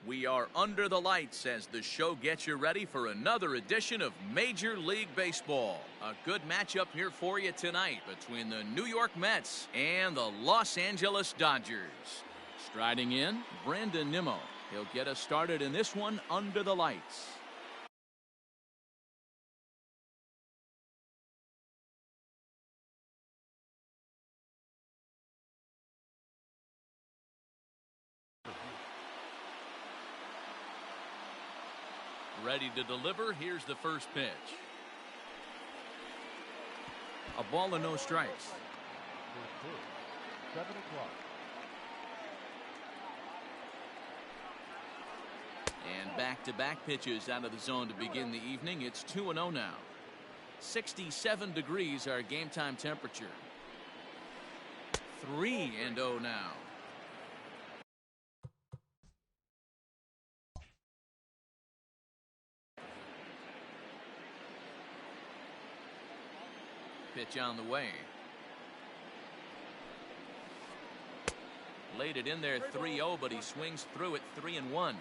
We are under the lights as the show gets you ready for another edition of Major League Baseball. A good matchup here for you tonight between the New York Mets and the Los Angeles Dodgers. Striding in, Brandon Nimmo. He'll get us started in this one under the lights. Ready to deliver. Here's the first pitch. A ball and no strikes. 7 o'clock. And back-to-back pitches out of the zone to begin the evening. It's 2-0 now. 67 degrees our game time temperature. 3-0 now. Pitch on the way. Laid it in there 3-0, but he swings through it 3-1.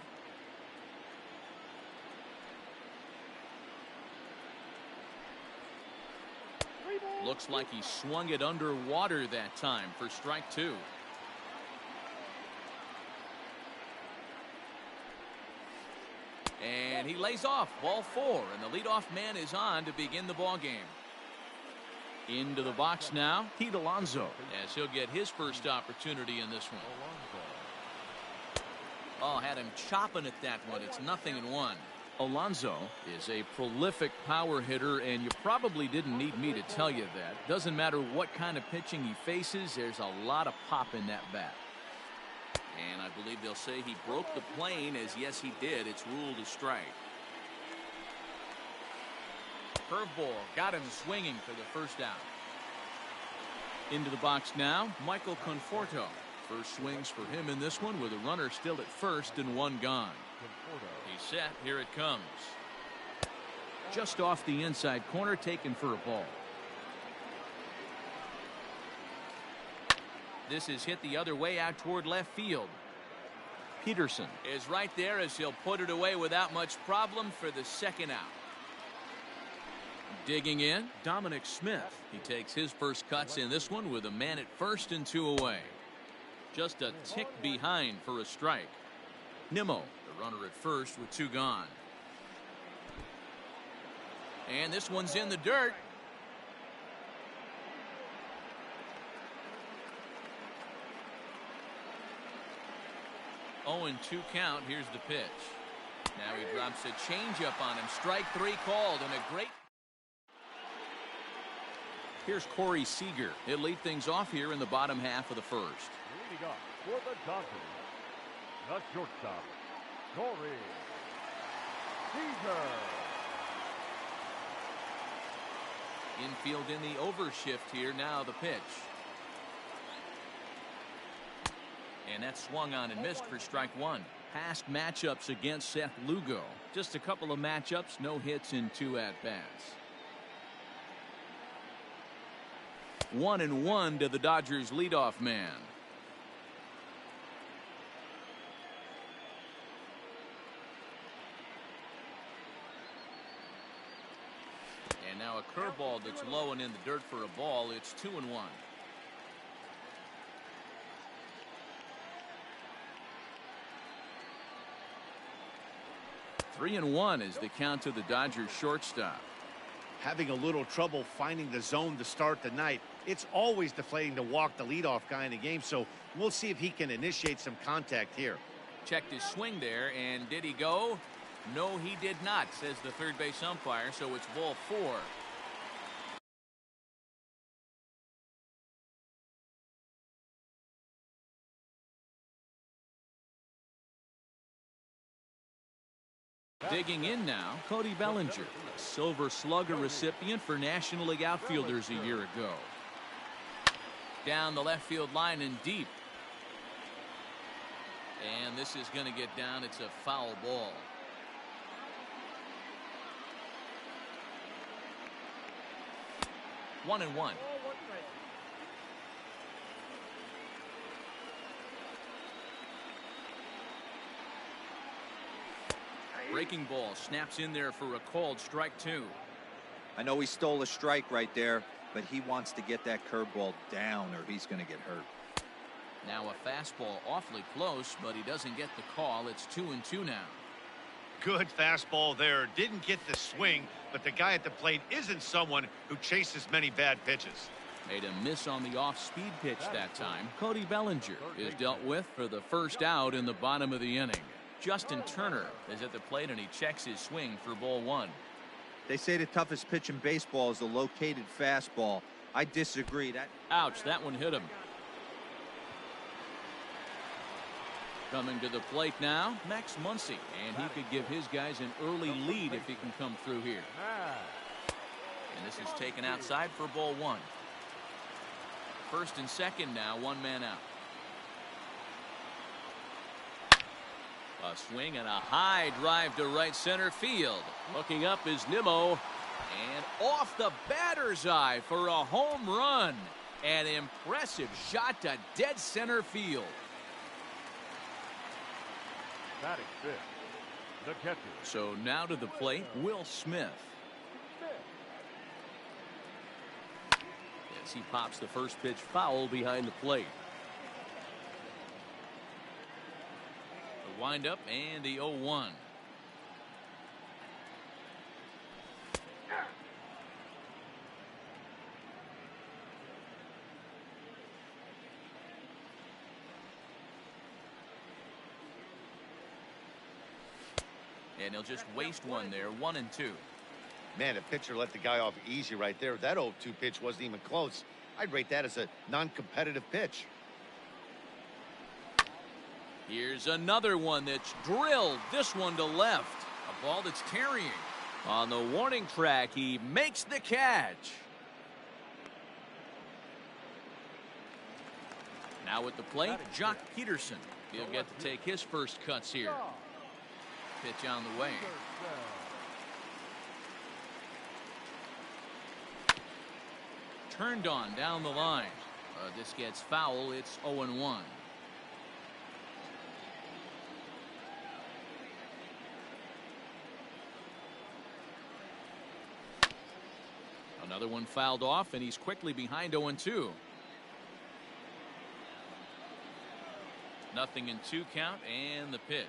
Looks like he swung it underwater that time for strike two. And he lays off ball four, and the leadoff man is on to begin the ball game. Into the box now, Pete Alonso, as he'll get his first opportunity in this one. Oh, had him chopping at that one. It's 0-1. Alonso is a prolific power hitter, and you probably didn't need me to tell you that. Doesn't matter what kind of pitching he faces, there's a lot of pop in that bat. And I believe they'll say he broke the plane, as yes he did. It's ruled a strike. Curveball got him swinging for the first out. Into the box now, Michael Conforto. First swings for him in this one with a runner still at first and one gone. He's set. Here it comes. Just off the inside corner, taken for a ball. This is hit the other way out toward left field. Peterson is right there as he'll put it away without much problem for the second out. Digging in, Dominic Smith. He takes his first cuts in this one with a man at first and two away. Just a tick behind for a strike. Nimmo, the runner at first with two gone. And this one's in the dirt. Oh, and 2 count. Here's the pitch. Now he drops a changeup on him. Strike three called, and a great. Here's Corey Seager. He'll lead things off here in the bottom half of the first. Leading up for the Dodgers, the shortstop, Corey Seager. Infield in the overshift here. Now the pitch. And that swung on and missed for strike one. Past matchups against Seth Lugo. Just a couple of matchups, no hits in 2 at-bats. 1-1 to the Dodgers leadoff man. And now a curveball that's low and in the dirt for a ball. It's 2-1. 3-1 is the count to the Dodgers shortstop. Having a little trouble finding the zone to start the night. It's always deflating to walk the leadoff guy in the game, so we'll see if he can initiate some contact here. Checked his swing there, and did he go? No, he did not, says the third base umpire, so it's ball 4. Digging in now, Cody Bellinger, a Silver Slugger recipient for National League outfielders a year ago. Down the left field line and deep. And this is going to get down. It's a foul ball. One and one. Breaking ball snaps in there for a called strike 2. I know he stole a strike right there, but he wants to get that curveball down or he's going to get hurt. Now a fastball awfully close, but he doesn't get the call. It's 2-2 now. Good fastball there. Didn't get the swing, but the guy at the plate isn't someone who chases many bad pitches. Made a miss on the off-speed pitch that time. Cody Bellinger is dealt with for the first out in the bottom of the inning. Justin Turner is at the plate, and he checks his swing for ball 1. They say the toughest pitch in baseball is the located fastball. I disagree. Ouch, that one hit him. Coming to the plate now, Max Muncy, and he could give his guys an early lead if he can come through here. And this is taken outside for ball 1. First and second now, one man out. A swing and a high drive to right center field. Looking up is Nimmo, and off the batter's eye for a home run. An impressive shot to dead center field. Batting fifth, the catcher. So now to the plate, Will Smith. As he pops the first pitch foul behind the plate. The windup and the 0-1. And he'll just waste one there, 1-2. Man, the pitcher let the guy off easy right there. That 0-2 pitch wasn't even close. I'd rate that as a non-competitive pitch. Here's another one that's drilled. This one to left. A ball that's carrying. On the warning track, he makes the catch. Now at the plate, Jock Peterson. He'll get to take his first cuts here. Pitch on the way. Turned on down the line. This gets foul. It's 0-1. Another one fouled off, and he's quickly behind 0-2. Nothing in 2 count, and the pitch.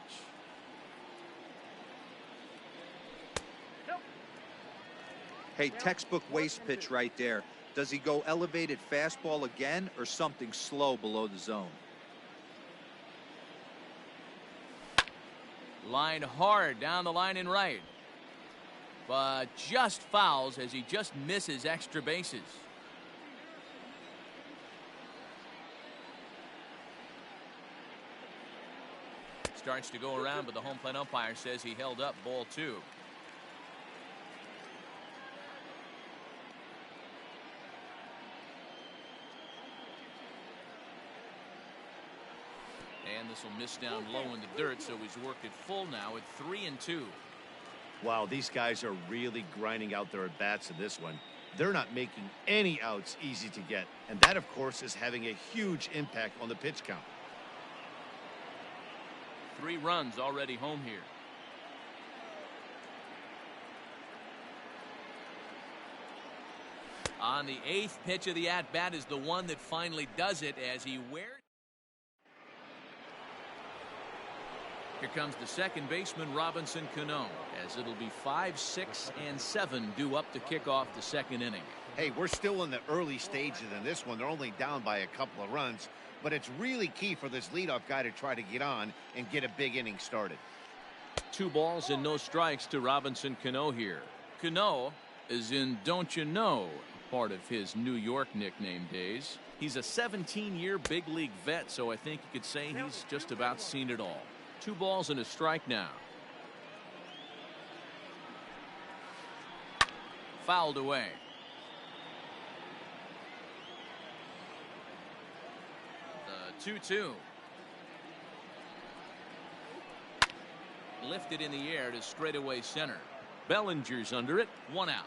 Hey, textbook waste pitch right there. Does he go elevated fastball again or something slow below the zone? Line hard down the line and right. But just fouls as he just misses extra bases. Starts to go around, but the home plate umpire says he held up ball 2. And this will miss down low in the dirt, so he's worked it full now at 3-2. Wow, these guys are really grinding out their at-bats in this one. They're not making any outs easy to get, and that, of course, is having a huge impact on the pitch count. 3 runs already home here. On the 8th pitch of the at-bat is the one that finally does it as he wears. Here comes the second baseman, Robinson Cano, as it'll be 5, 6, and 7 due up to kick off the second inning. Hey, we're still in the early stages in this one. They're only down by a couple of runs, but it's really key for this leadoff guy to try to get on and get a big inning started. 2 balls and no strikes to Robinson Cano here. Cano is in Don't You Know, part of his New York nickname days. He's a 17-year big league vet, so I think you could say he's just about seen it all. 2 balls and a strike now. Fouled away. The 2-2. Lifted in the air to straightaway center. Bellinger's under it. 1 out.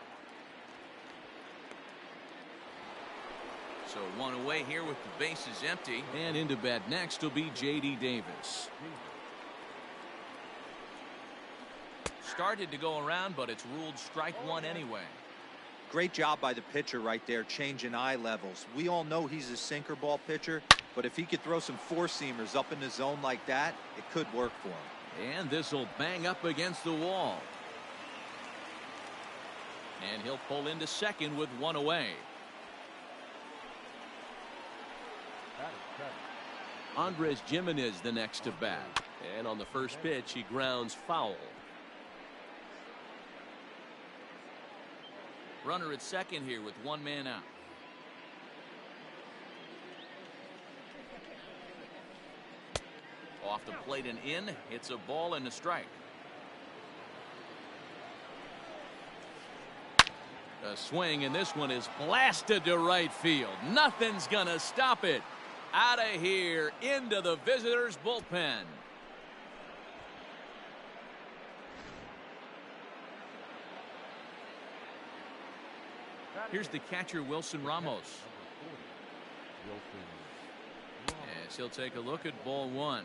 So 1 away here with the bases empty. And into bat next will be J.D. Davis. Started to go around, but it's ruled strike one anyway. Great job by the pitcher right there, changing eye levels. We all know he's a sinker ball pitcher, but if he could throw some four-seamers up in the zone like that, it could work for him. And this will bang up against the wall. And he'll pull into second with one away. Andres Gimenez the next to bat. And on the first pitch, he grounds foul. Runner at second here with one man out. Off the plate and in. It's a ball and a strike. A swing, and this one is blasted to right field. Nothing's gonna stop it. Out of here into the visitors' bullpen. Here's the catcher, Wilson Ramos. Yes, he'll take a look at ball one.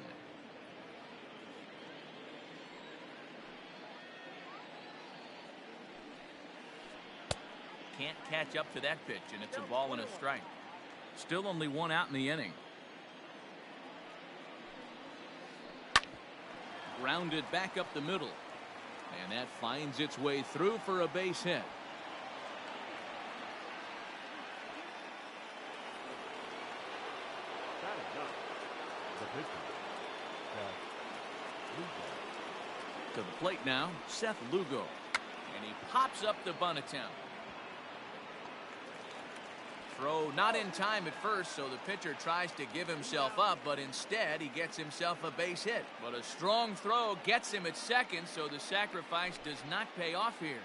Can't catch up to that pitch, and it's a ball and a strike. Still only one out in the inning. Grounded back up the middle. And that finds its way through for a base hit. To the plate now, Seth Lugo. And he pops up the bunt attempt. Throw not in time at first, so the pitcher tries to give himself up, but instead he gets himself a base hit. But a strong throw gets him at second, so the sacrifice does not pay off here.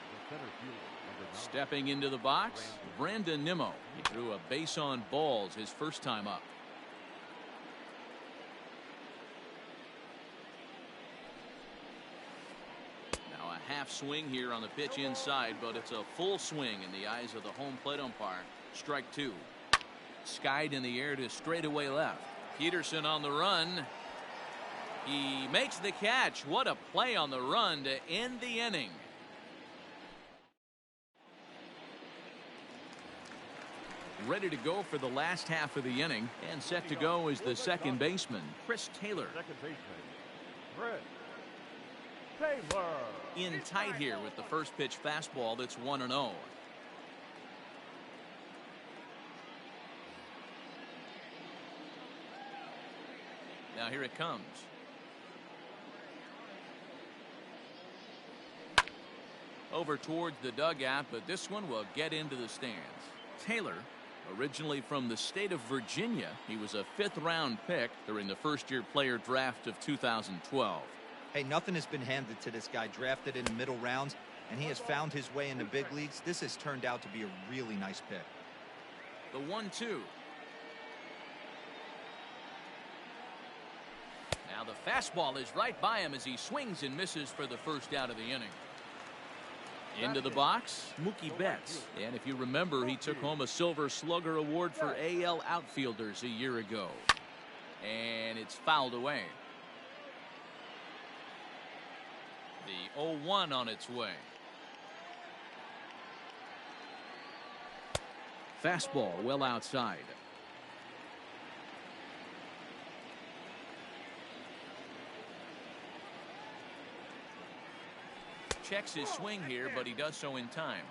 Stepping into the box, Brandon Nimmo. He threw a base on balls his first time up. Now a half swing here on the pitch inside, but it's a full swing in the eyes of the home plate umpire. Strike two. Skied in the air to straightaway left. Peterson on the run. He makes the catch. What a play on the run to end the inning. Ready to go for the last half of the inning, and set to go is the second baseman, Chris Taylor. Second baseman, Chris Taylor. In tight here with the first pitch fastball that's 1-0. Now here it comes. Over towards the dugout, but this one will get into the stands. Taylor, originally from the state of Virginia, he was a fifth-round pick during the first-year player draft of 2012. Hey, nothing has been handed to this guy. Drafted in the middle rounds, and he has found his way in the big leagues. This has turned out to be a really nice pick. The 1-2. Now the fastball is right by him as he swings and misses for the first out of the inning. Into the box, Mookie Betts. And if you remember, he took home a Silver Slugger Award for AL outfielders a year ago. And it's fouled away. The 0-1 on its way. Fastball well outside. Checks his swing here, but he does so in time.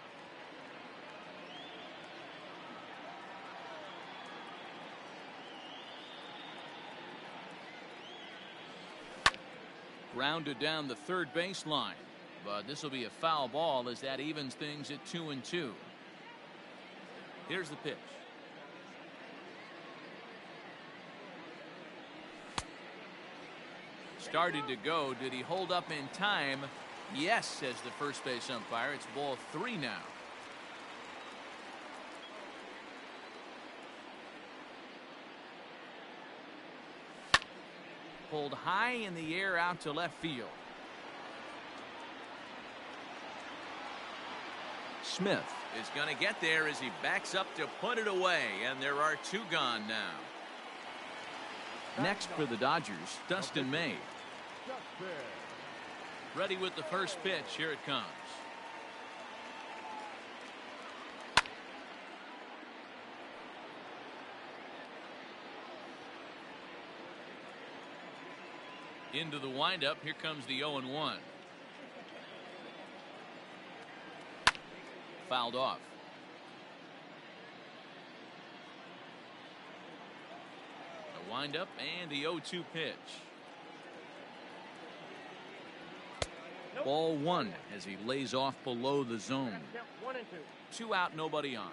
Grounded down the third baseline, but this will be a foul ball as that evens things at 2-2. Here's the pitch. Started to go. Did he hold up in time? Yes, says the first base umpire. It's ball 3 now. Pulled high in the air out to left field. Smith is going to get there as he backs up to put it away, and there are 2 gone now. Next for the Dodgers, Dustin May. Ready with the first pitch. Here it comes. Into the windup. Here comes the 0-1. Fouled off. The windup and the 0-2 pitch. Ball one as he lays off below the zone. 2 out, nobody on.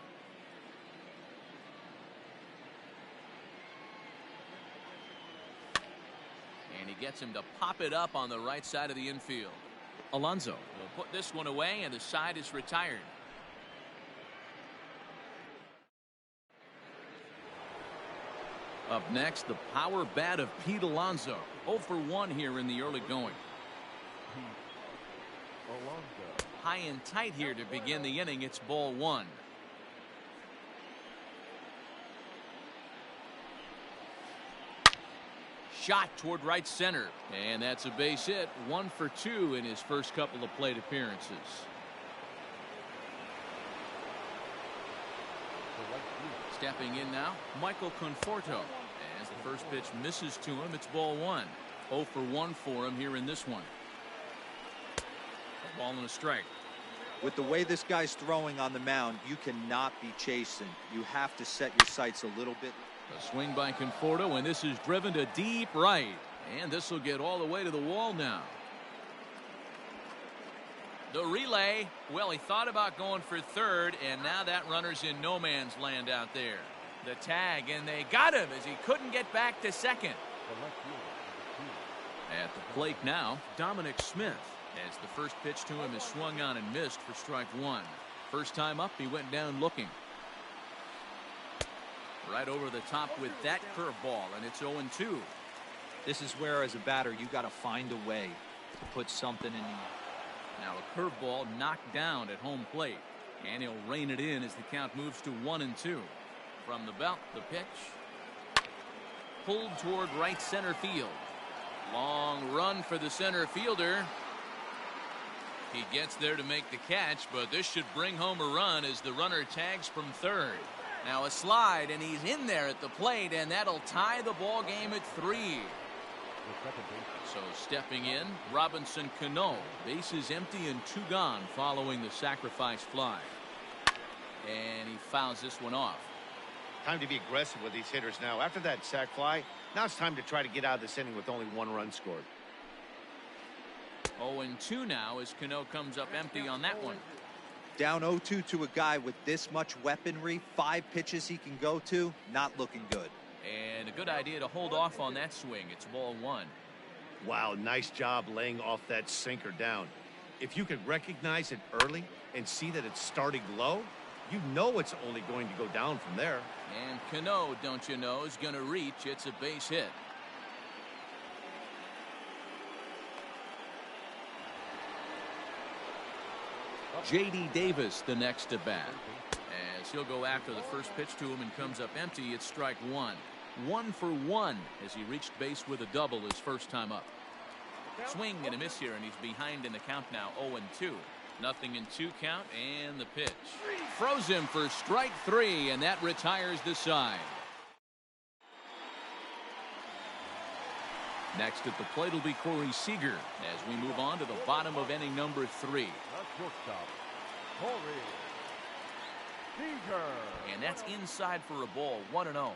And he gets him to pop it up on the right side of the infield. Alonso will put this one away, and the side is retired. Up next, the power bat of Pete Alonso. 0 for 1 here in the early going. Alonso. High and tight here to begin the inning. It's ball one. Shot toward right center. And that's a base hit. 1 for 2 in his first couple of plate appearances. Stepping in now, Michael Conforto. As the first pitch misses to him, it's ball one. 0 for 1 for him here in this one. A ball and a strike. With the way this guy's throwing on the mound, you cannot be chasing. You have to set your sights a little bit. A swing by Conforto, and this is driven to deep right. And this will get all the way to the wall now. The relay. Well, he thought about going for third, and now that runner's in no man's land out there. The tag, and they got him as he couldn't get back to second. At the plate now, Dominic Smith. As the first pitch to him is swung on and missed for strike one. First time up, he went down looking. Right over the top with that curveball, and it's 0-2. This is where, as a batter, you got to find a way to put something in the. Now a curveball knocked down at home plate, and he'll rein it in as the count moves to 1-2. From the belt, the pitch. Pulled toward right center field. Long run for the center fielder. He gets there to make the catch, but this should bring home a run as the runner tags from third. Now a slide, and he's in there at the plate, and that'll tie the ball game at 3. So stepping in, Robinson Cano. Bases empty and 2 gone following the sacrifice fly. And he fouls this one off. Time to be aggressive with these hitters now. After that sac fly, now it's time to try to get out of this inning with only 1 run scored. 0-2 now as Cano comes up empty on that one. Down 0-2 to a guy with this much weaponry, 5 pitches he can go to, not looking good. And a good idea to hold off on that swing. It's ball one. Wow, nice job laying off that sinker down. If you could recognize it early and see that it's starting low, you know it's only going to go down from there. And Cano, don't you know, is going to reach. It's a base hit. J.D. Davis the next to bat. As he'll go after the first pitch to him and comes up empty, it's strike one. 1 for 1 as he reached base with a double his first time up. Swing and a miss here, and he's behind in the count now, 0-2. 0-2 count, and the pitch. Throws him for strike 3, and that retires the side. Next at the plate will be Corey Seager as we move on to the bottom of inning number 3. Shortstop, Corey Seager. And that's inside for a ball, 1-0.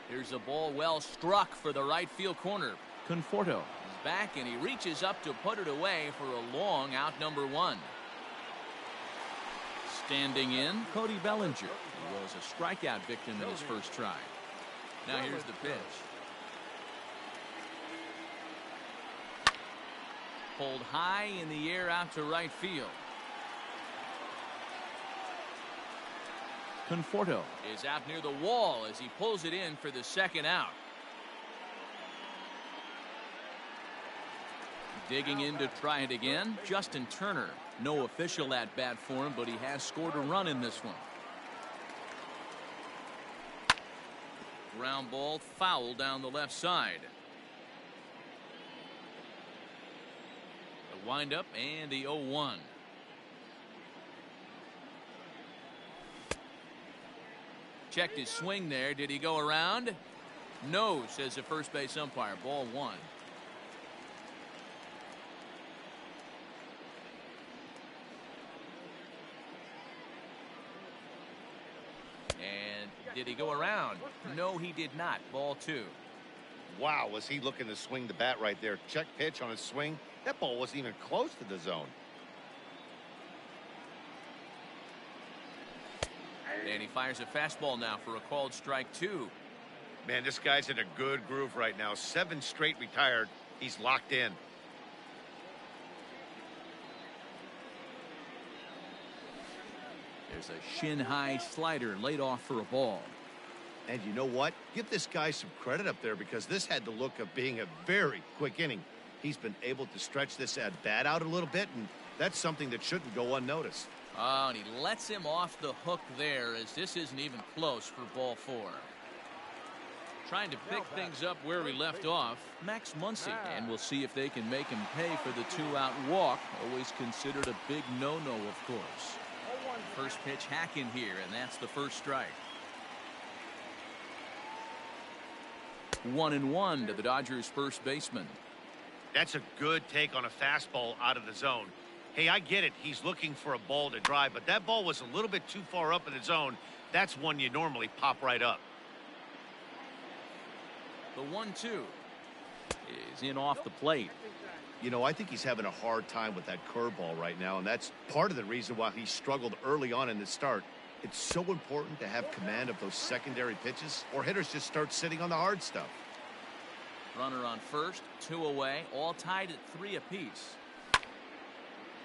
Here's a ball well struck for the right field corner. Conforto is back, and he reaches up to put it away for a long out number 1. Standing in, Cody Bellinger, who was a strikeout victim in his first try. Now here's the pitch. Pulled high in the air out to right field. Conforto is out near the wall as he pulls it in for the second out. Digging in to try it again, Justin Turner. No official at bat for him, but he has scored a run in this one. Ground ball foul down the left side. The windup and the 0-1. Checked his swing there. Did he go around? No, says the first base umpire. Ball 1. And did he go around? No, he did not. Ball 2. Wow, was he looking to swing the bat right there? Check pitch on his swing. That ball wasn't even close to the zone. And he fires a fastball now for a called strike 2. Man, this guy's in a good groove right now. 7 straight retired. He's locked in. There's a shin-high slider laid off for a ball. And you know what? Give this guy some credit up there because this had the look of being a very quick inning. He's been able to stretch this at bat out a little bit, and that's something that shouldn't go unnoticed. Oh, and he lets him off the hook there as this isn't even close for ball 4. Trying to pick things up where he left off, Max Muncy, and we'll see if they can make him pay for the 2-out walk. Always considered a big no-no, of course. First pitch hacking here, and that's the first strike. 1-1 to the Dodgers' first baseman. That's a good take on a fastball out of the zone. Hey, I get it. He's looking for a ball to drive, but that ball was a little bit too far up in the zone. That's one you normally pop right up. The 1-2 is in off the plate. You know, I think he's having a hard time with that curveball right now, and that's part of the reason why he struggled early on in the start. It's so important to have command of those secondary pitches, or hitters just start sitting on the hard stuff. Runner on first, 2 away, all tied at 3 apiece.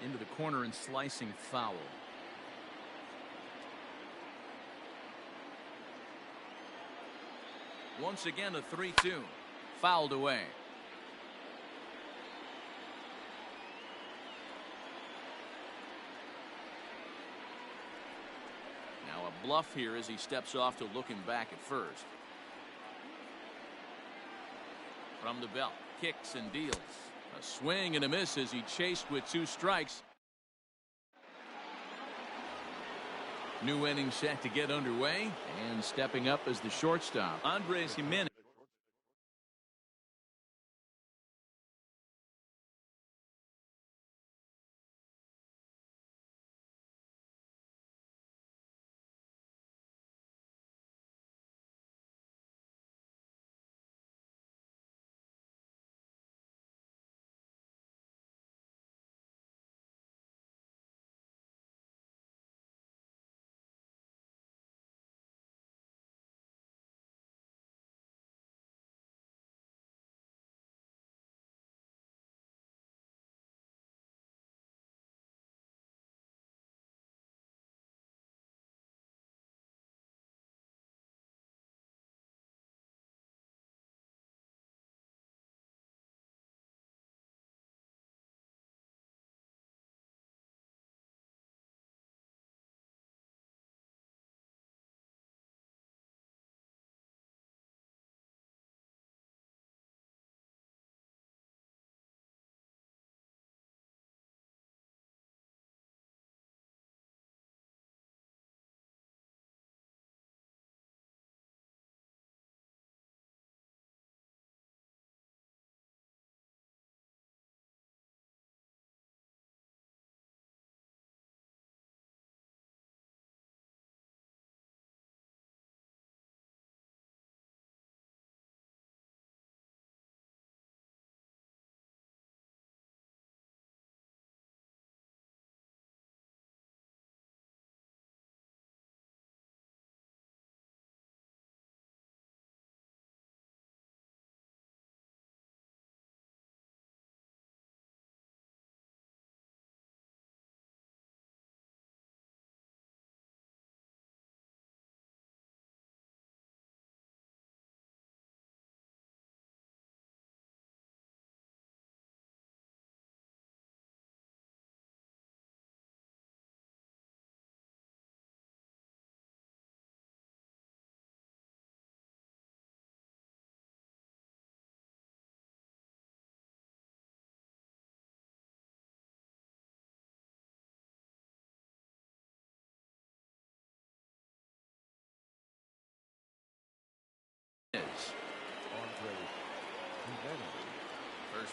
Into the corner and slicing foul. Once again a 3-2. Fouled away. Now a bluff here as he steps off to looking back at first. From the belt, kicks and deals. A swing and a miss as he chased with 2 strikes. New inning set to get underway, and stepping up as the shortstop, Andres Gimenez.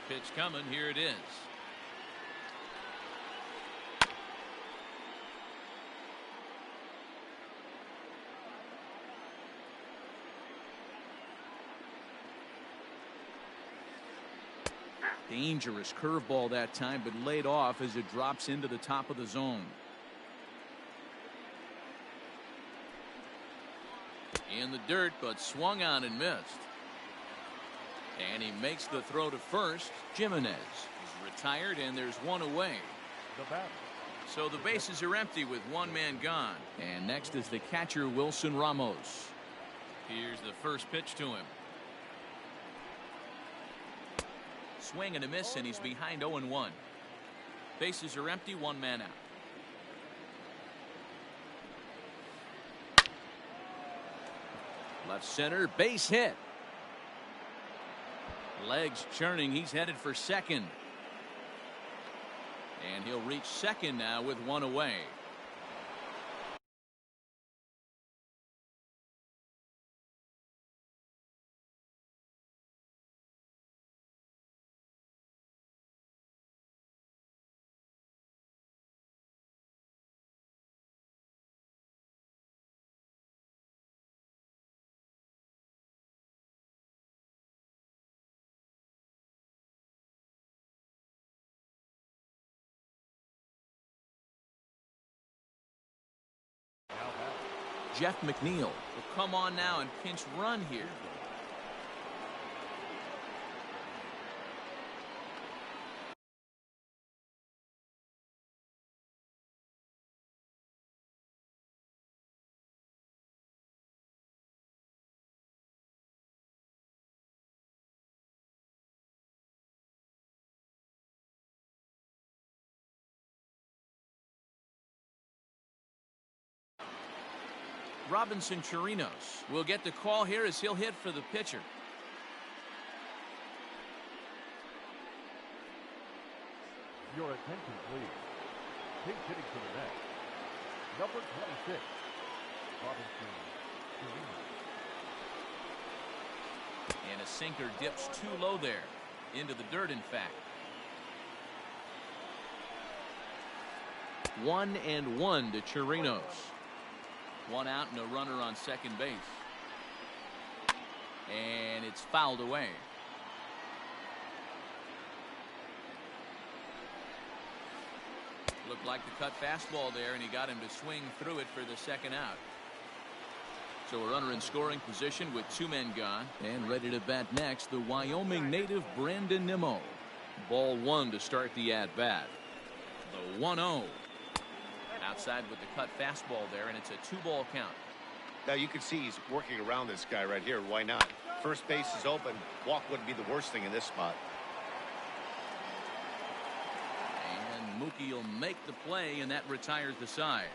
Pitch coming. Here it is. Dangerous curveball that time, but laid off as it drops into the top of the zone. In the dirt, but swung on and missed. And he makes the throw to first. Jimenez is retired, and there's one away. The batter. So the bases are empty with one man gone. And next is the catcher, Wilson Ramos. Here's the first pitch to him. Swing and a miss, and he's behind 0-1. Bases are empty, one man out. Left center, base hit. Legs churning, he's headed for second. And he'll reach second now with one away. Jeff McNeil will come on now and pinch run here. Robinson Chirinos will get the call here as he'll hit for the pitcher. Your attention, please. Pinch hitting to the net. Number 26, Robinson Chirinos. And a sinker dips too low there. Into the dirt, in fact. 1-1 to Chirinos. One out and a runner on second base. And it's fouled away. Looked like the cut fastball there, and he got him to swing through it for the second out. So a runner in scoring position with two men gone. And ready to bat next, the Wyoming native Brandon Nimmo. Ball one to start the at-bat. The 1-0. Outside with the cut fastball there, and it's a 2-ball count. Now you can see he's working around this guy right here. Why not? First base is open. Walk wouldn't be the worst thing in this spot. And Mookie will make the play, and that retires the side.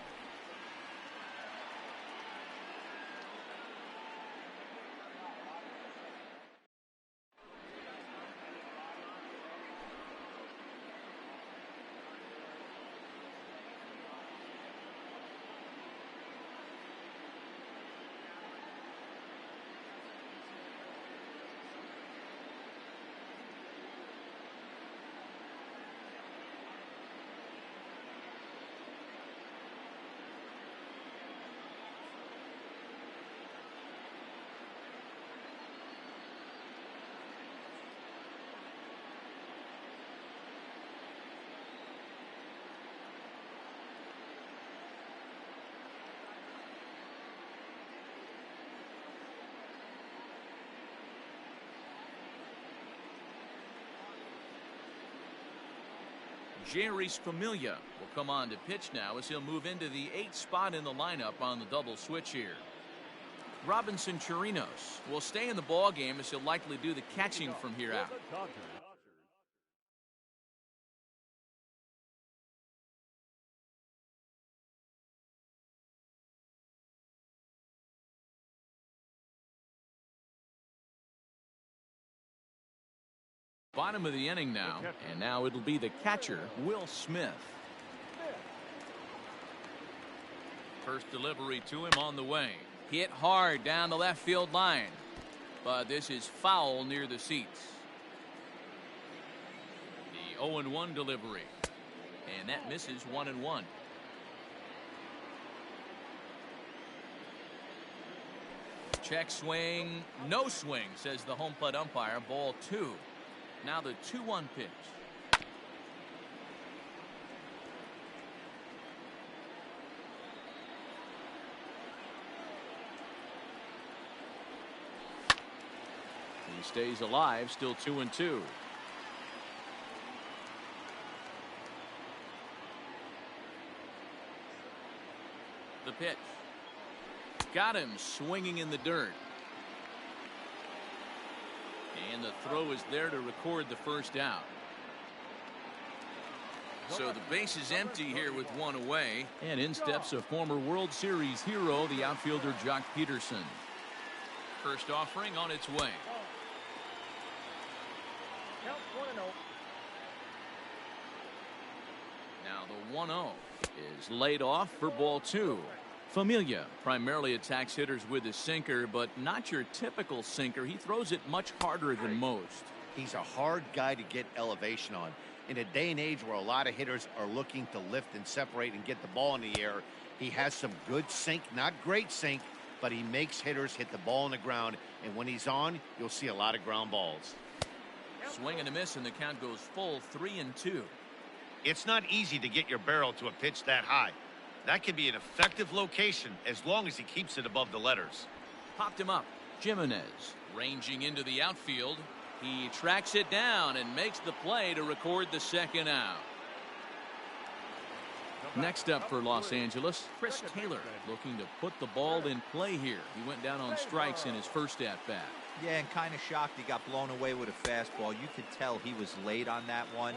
Jerry's Familia will come on to pitch now as he'll move into the 8th spot in the lineup on the double switch here. Robinson Chirinos will stay in the ball game as he'll likely do the catching from here out. Bottom of the inning now, and now it'll be the catcher, Will Smith. First delivery to him on the way. Hit hard down the left field line, but this is foul near the seats. 0-1 delivery. And that misses 1-1. Check swing, no swing, says the home plate umpire. Ball 2. Now the 2-1 pitch. He stays alive, still 2-2. The pitch. Got him swinging in the dirt. And the throw is there to record the first out. So the base is empty here with one away. And in steps a former World Series hero, the outfielder Jock Peterson. First offering on its way. Now the 1-0 is laid off for ball 2. Familia primarily attacks hitters with his sinker, but not your typical sinker. He throws it much harder than most. He's a hard guy to get elevation on. In a day and age where a lot of hitters are looking to lift and separate and get the ball in the air, he has some good sink, not great sink, but he makes hitters hit the ball on the ground, and when he's on, you'll see a lot of ground balls. Swing and a miss, and the count goes full 3-2. It's not easy to get your barrel to a pitch that high. That can be an effective location as long as he keeps it above the letters. Popped him up. Jimenez ranging into the outfield. He tracks it down and makes the play to record the second out. Next up for Los Angeles, Chris Taylor looking to put the ball in play here. He went down on strikes in his first at-bat. Yeah, and kind of shocked he got blown away with a fastball. You could tell he was late on that one.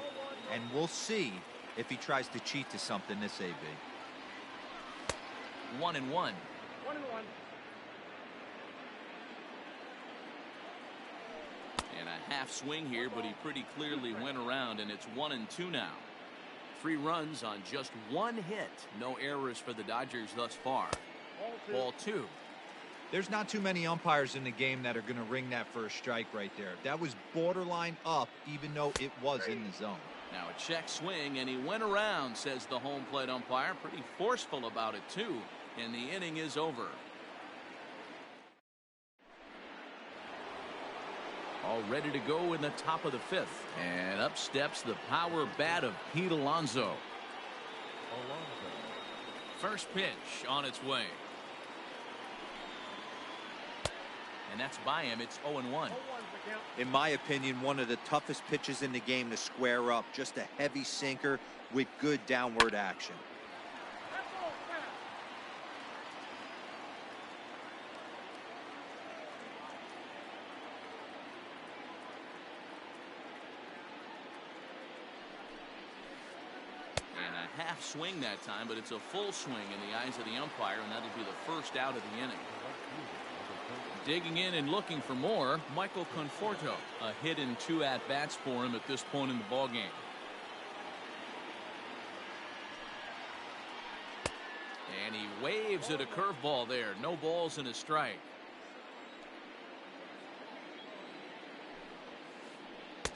And we'll see if he tries to cheat to something this AB. 1-1. And a half swing here, but he pretty clearly went around, and it's 1-2 now. 3 runs on just 1 hit. No errors for the Dodgers thus far. Ball 2. There's not too many umpires in the game that are going to ring that first strike right there. That was borderline up, even though it was in the zone. Now a check swing, and he went around, says the home plate umpire. Pretty forceful about it, too. And the inning is over. All ready to go in the top of the 5th. And up steps the power bat of Pete Alonso. First pitch on its way. And that's by him. It's 0-1. In my opinion, one of the toughest pitches in the game to square up. Just a heavy sinker with good downward action. And a half swing that time, but it's a full swing in the eyes of the umpire, and that'll be the first out of the inning. Digging in and looking for more, Michael Conforto. A hit in 2 at-bats for him at this point in the ballgame. And he waves at a curveball there. No balls and a strike.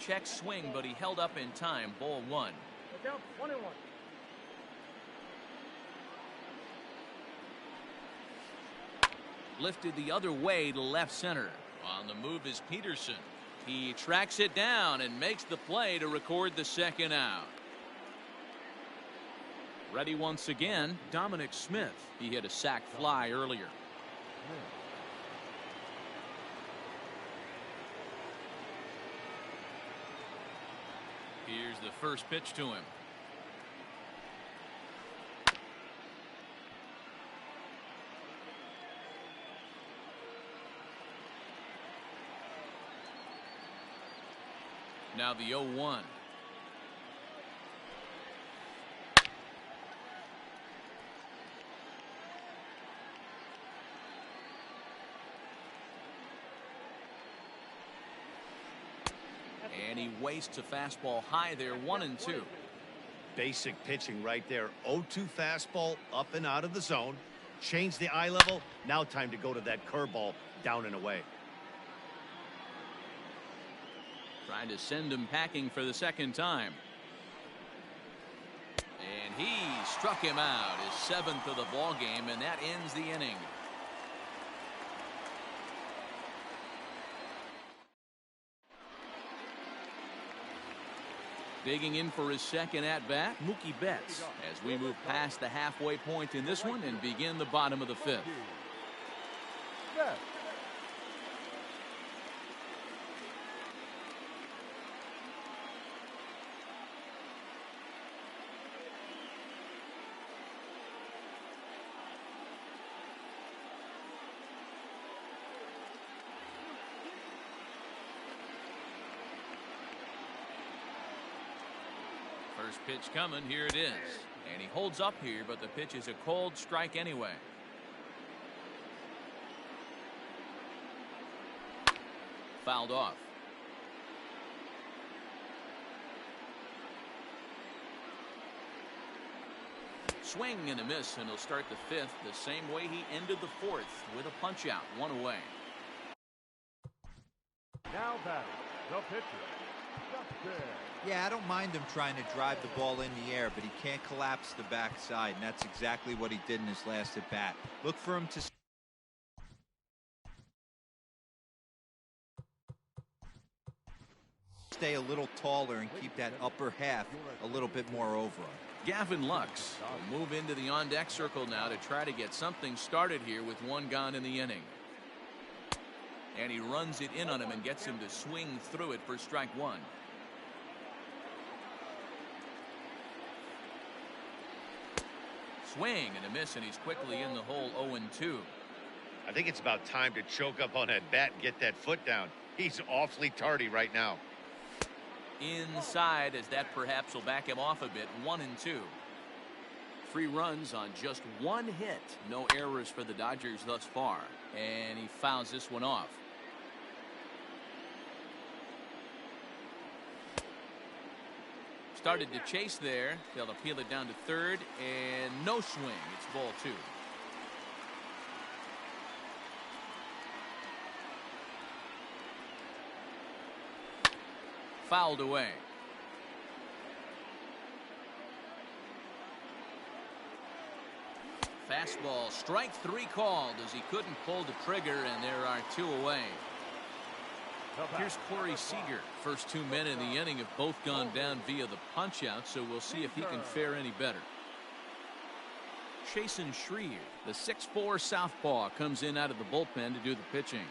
Check swing, but he held up in time. Ball 1. Look out, 1-1. Lifted the other way to left center. On the move is Peterson. He tracks it down and makes the play to record the second out. Ready once again, Dominic Smith. He hit a sac fly earlier. Here's the first pitch to him. Now the 0-1. And he wastes a fastball high there, 1-2. Basic pitching right there. 0-2 fastball up and out of the zone. Change the eye level. Now time to go to that curveball down and away. Trying to send him packing for the second time. And he struck him out, his 7th of the ball game, and that ends the inning. Digging in for his second at-bat, Mookie Betts, as we move past the halfway point in this one and begin the bottom of the 5th. First pitch coming. Here it is. And he holds up here, but the pitch is a cold strike anyway. Fouled off. Swing and a miss, and he'll start the 5th the same way he ended the 4th, with a punch out, 1 away. Now batting, the pitcher, Justin. Yeah, I don't mind him trying to drive the ball in the air, but he can't collapse the backside, and that's exactly what he did in his last at bat. Look for him to stay a little taller and keep that upper half a little bit more over him. Gavin Lux will move into the on-deck circle now to try to get something started here with 1 gone in the inning. And he runs it in on him and gets him to swing through it for strike 1. Swing and a miss, and he's quickly in the hole. 0-2. I think it's about time to choke up on that bat and get that foot down. He's awfully tardy right now. Inside, as that perhaps will back him off a bit. 1-2. 3 runs on just 1 hit. No errors for the Dodgers thus far. And he fouls this one off. Started to chase there. They'll appeal it down to 3rd, and no swing. It's ball 2. Fouled away. Fastball, strike 3 called as he couldn't pull the trigger, and there are 2 away. Here's Corey Seager. First 2 men in the inning have both gone down via the punch-out, so we'll see if he can fare any better. Chasen Schrier, the 6'4" southpaw, comes in out of the bullpen to do the pitching.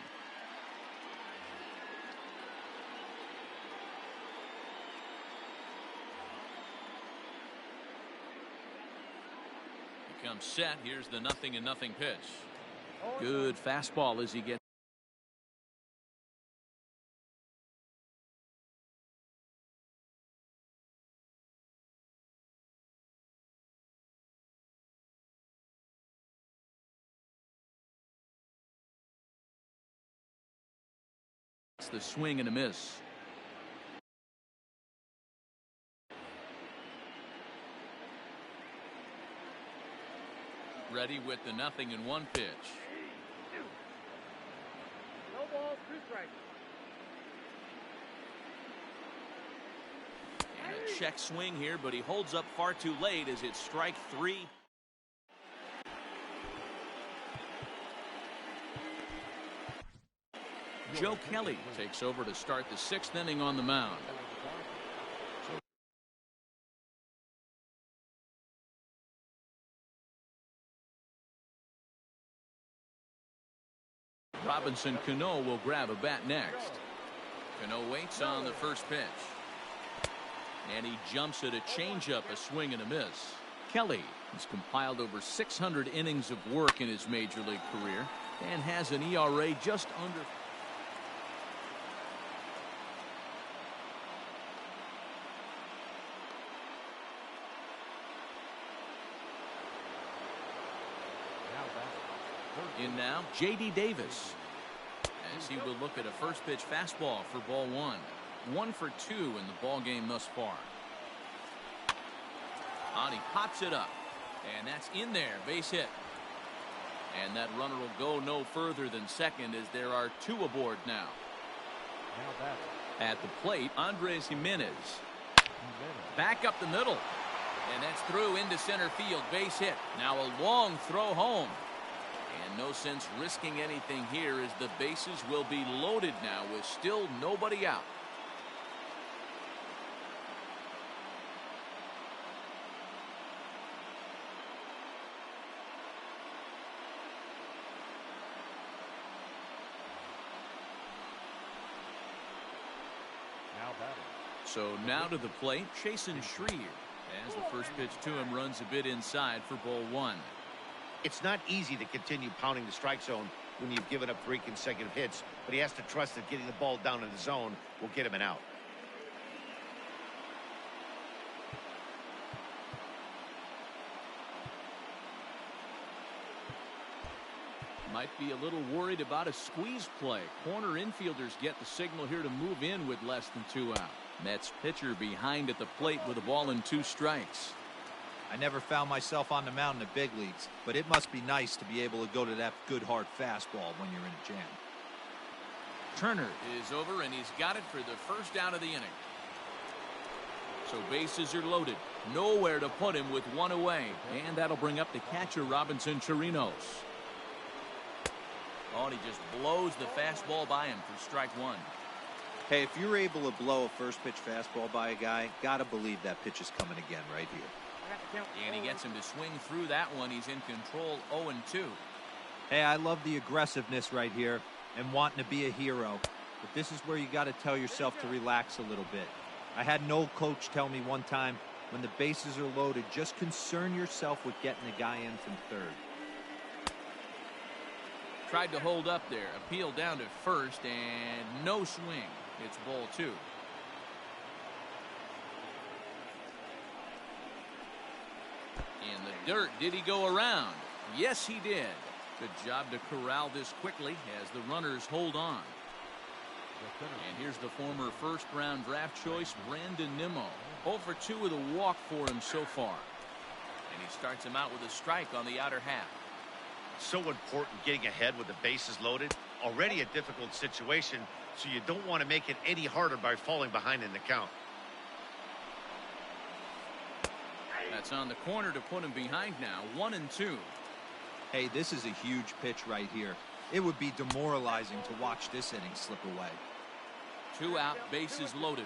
He comes set. Here's the 0-0 pitch. Good fastball as he gets. The swing and a miss. Ready with the 0-1 pitch. No ball, 2 strikes. And a check swing here, but he holds up far too late as it's strike 3. Joe Kelly takes over to start the 6th inning on the mound. Robinson Cano will grab a bat next. Cano waits on the first pitch. And he jumps at a changeup, a swing and a miss. Kelly has compiled over 600 innings of work in his major league career and has an ERA just under. In now, J.D. Davis, as he will look at a first pitch fastball for ball 1. 1 for 2 in the ball game thus far. And he pops it up, and that's in there, base hit. And that runner will go no further than second as there are 2 aboard now. At the plate, Andres Jimenez. Back up the middle. And that's through into center field. Base hit. Now a long throw home. And no sense risking anything here as the bases will be loaded now with still nobody out. Now batting. So now to the plate, Chasen Shreve, as the first pitch to him runs a bit inside for ball one. It's not easy to continue pounding the strike zone when you've given up 3 consecutive hits, but he has to trust that getting the ball down in the zone will get him an out. Might be a little worried about a squeeze play. Corner infielders get the signal here to move in with less than 2 out. Mets pitcher behind at the plate with a ball and 2 strikes. I never found myself on the mound in the big leagues, but it must be nice to be able to go to that good hard fastball when you're in a jam. Turner is over, and he's got it for the first out of the inning. So bases are loaded. Nowhere to put him with 1 away. And that'll bring up the catcher, Robinson Chirinos. Oh, and he just blows the fastball by him for strike 1. Hey, if you're able to blow a first pitch fastball by a guy, gotta believe that pitch is coming again right here. And he gets him to swing through that one. He's in control 0-2. Hey, I love the aggressiveness right here and wanting to be a hero. But this is where you got to tell yourself to relax a little bit. I had an old coach tell me one time, when the bases are loaded, just concern yourself with getting the guy in from third. Tried to hold up there. Appeal down to first, and no swing. It's ball 2. In the dirt, did he go around? Yes, he did. Good job to corral this quickly as the runners hold on. And here's the former first-round draft choice, Brandon Nimmo. 0 for 2 with a walk for him so far. And he starts him out with a strike on the outer half. So important getting ahead with the bases loaded. Already a difficult situation, so you don't want to make it any harder by falling behind in the count. That's on the corner to put him behind now. 1-2. Hey, this is a huge pitch right here. It would be demoralizing to watch this inning slip away. 2 out, bases loaded.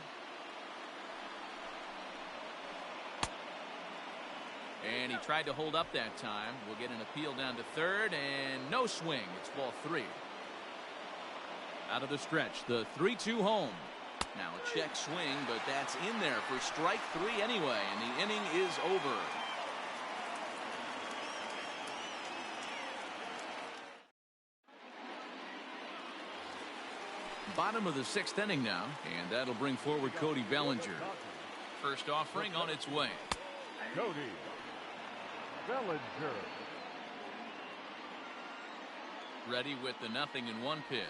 And he tried to hold up that time. We'll get an appeal down to third, and no swing. It's ball 3. Out of the stretch, the 3-2 home. Now a check swing, but that's in there for strike 3 anyway, and the inning is over. Bottom of the 6th inning now, and that'll bring forward Cody Bellinger. First offering on its way. Cody Bellinger. Ready with the 0-1 pitch.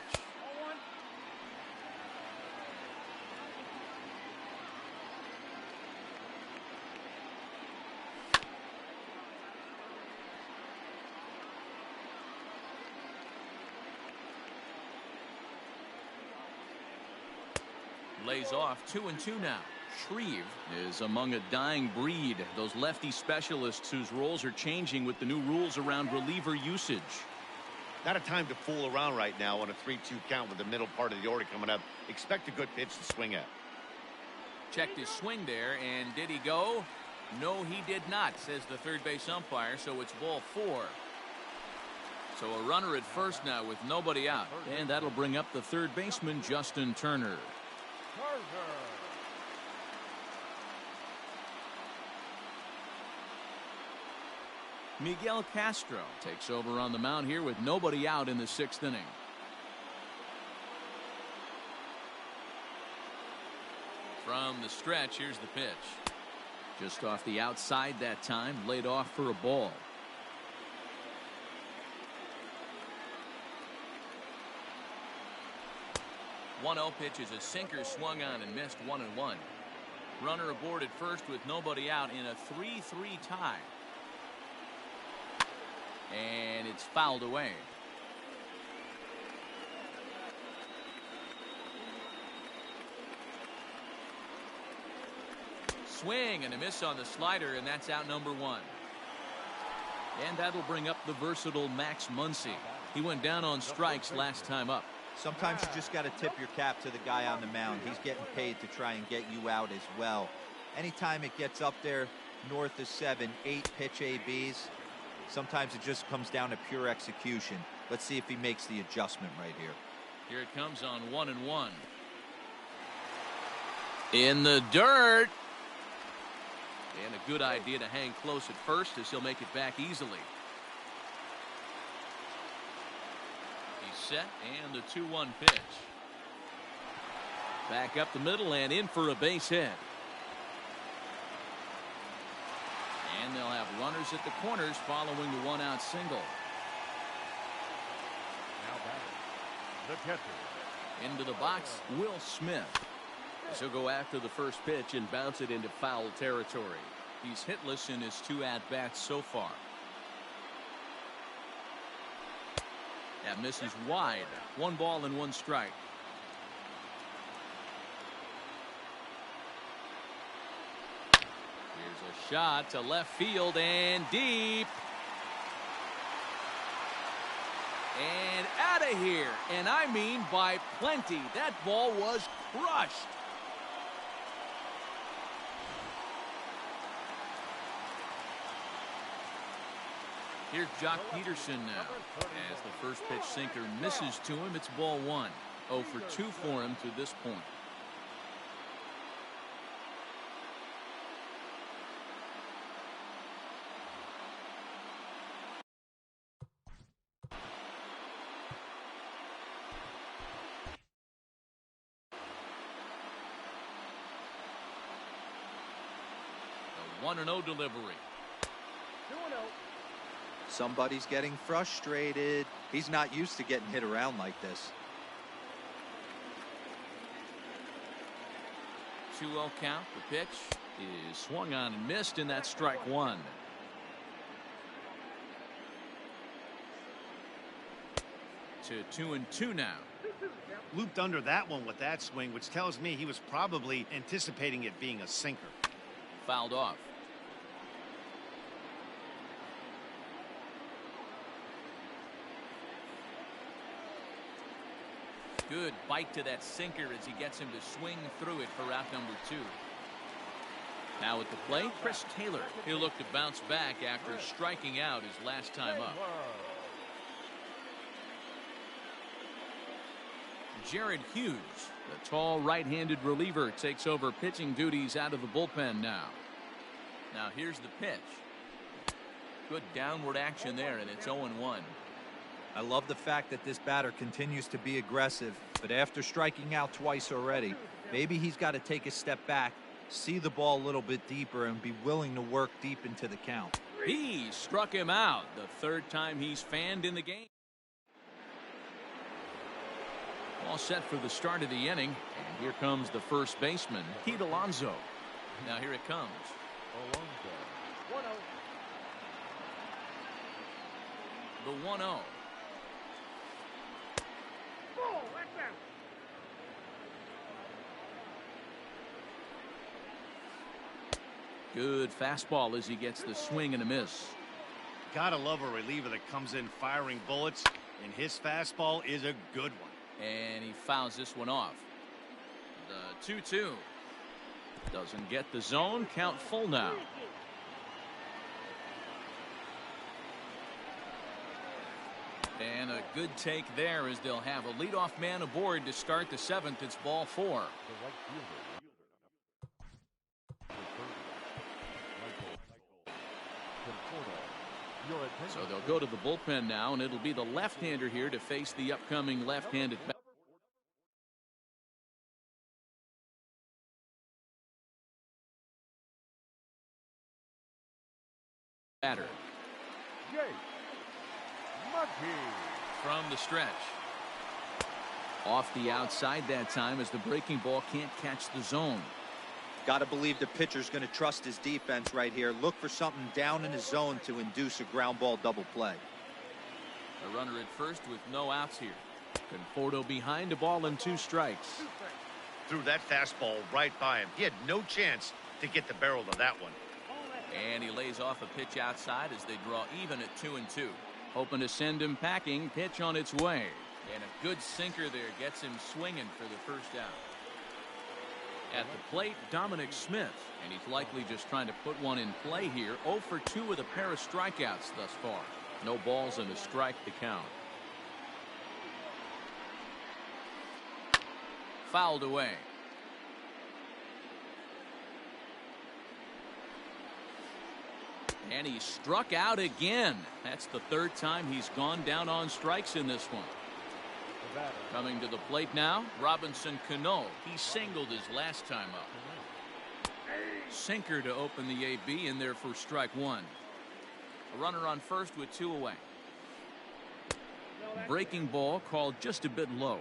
Lays off 2-2 now. Shreve is among a dying breed. Those lefty specialists whose roles are changing with the new rules around reliever usage. Not a time to fool around right now on a 3-2 count with the middle part of the order coming up. Expect a good pitch to swing at. Checked his swing there, and did he go? No, he did not, says the third base umpire, so it's ball 4. So a runner at first now with nobody out, and that'll bring up the third baseman, Justin Turner. Miguel Castro takes over on the mound here with nobody out in the 6th inning. From the stretch, here's the pitch. Just off the outside that time, laid off for a ball. One 0 pitch is a sinker swung on and missed 1-1. Runner aboard at first with nobody out in a 3-3 tie. And it's fouled away. swing and a miss on the slider, and that's out number one. And that'll bring up the versatile Max Muncy. He went down on strikes last time up. Sometimes you just got to tip your cap to the guy on the mound. He's getting paid to try and get you out as well. Anytime it gets up there north of 7, 8 pitch ABs, sometimes it just comes down to pure execution. Let's see if he makes the adjustment right here. Here it comes on 1-1. In the dirt. And a good idea to hang close at first as he'll make it back easily. He's set, and the 2-1 pitch. Back up the middle and in for a base hit. And they'll have runners at the corners following the one-out single. Now batting, the catcher. Into the box, Will Smith. He'll go after the first pitch and bounce it into foul territory. He's hitless in his 2 at-bats so far. That misses wide. 1 ball and 1 strike. Here's a shot to left field and deep. And out of here. And I mean by plenty. That ball was crushed. Here's Jock Peterson now. As the first pitch sinker misses to him, it's ball 1. 0 for 2 for him to this point. The 1-0 delivery. Somebody's getting frustrated. He's not used to getting hit around like this. 2-0 count. The pitch is swung on and missed, and that's strike 1. To 2-2 now. Looped under that one with that swing, which tells me he was probably anticipating it being a sinker. Fouled off. Good bite to that sinker as he gets him to swing through it for out number 2. Now at the plate, Chris Taylor. He'll look to bounce back after striking out his last time up. Jared Hughes, the tall right-handed reliever, takes over pitching duties out of the bullpen now. Now here's the pitch. Good downward action there, and it's 0-1. I love the fact that this batter continues to be aggressive, but after striking out twice already, maybe he's got to take a step back, see the ball a little bit deeper, and be willing to work deep into the count. He struck him out the 3rd time he's fanned in the game. All set for the start of the inning, and here comes the first baseman, Pete Alonso. Now here it comes. The 1-0. Good fastball as he gets the swing and a miss. Gotta love a reliever that comes in firing bullets, and his fastball is a good one. And he fouls this one off. The 2-2. Doesn't get the zone. Count full now. And a good take there as they'll have a leadoff man aboard to start the 7th. It's ball 4. So they'll go to the bullpen now, and it'll be the left-hander here to face the upcoming left-handed batter. From the stretch. Off the outside that time as the breaking ball can't catch the zone. Got to believe the pitcher's going to trust his defense right here. Look for something down in his zone to induce a ground ball double play. A runner at first with no outs here. Conforto behind, a ball and 2 strikes. Threw that fastball right by him. He had no chance to get the barrel of that one. And he lays off a pitch outside as they draw even at 2-2. Hoping to send him packing. Pitch on its way. And a good sinker there gets him swinging for the first out. At the plate, Dominic Smith. And he's likely just trying to put one in play here. 0 for 2 with a pair of strikeouts thus far. No balls and a strike to count. Fouled away. And he struck out again. That's the third time he's gone down on strikes in this one. Coming to the plate now, Robinson Cano. He singled his last time up. Sinker to open the AB in there for strike one. A runner on first with 2 away. Breaking ball called just a bit low.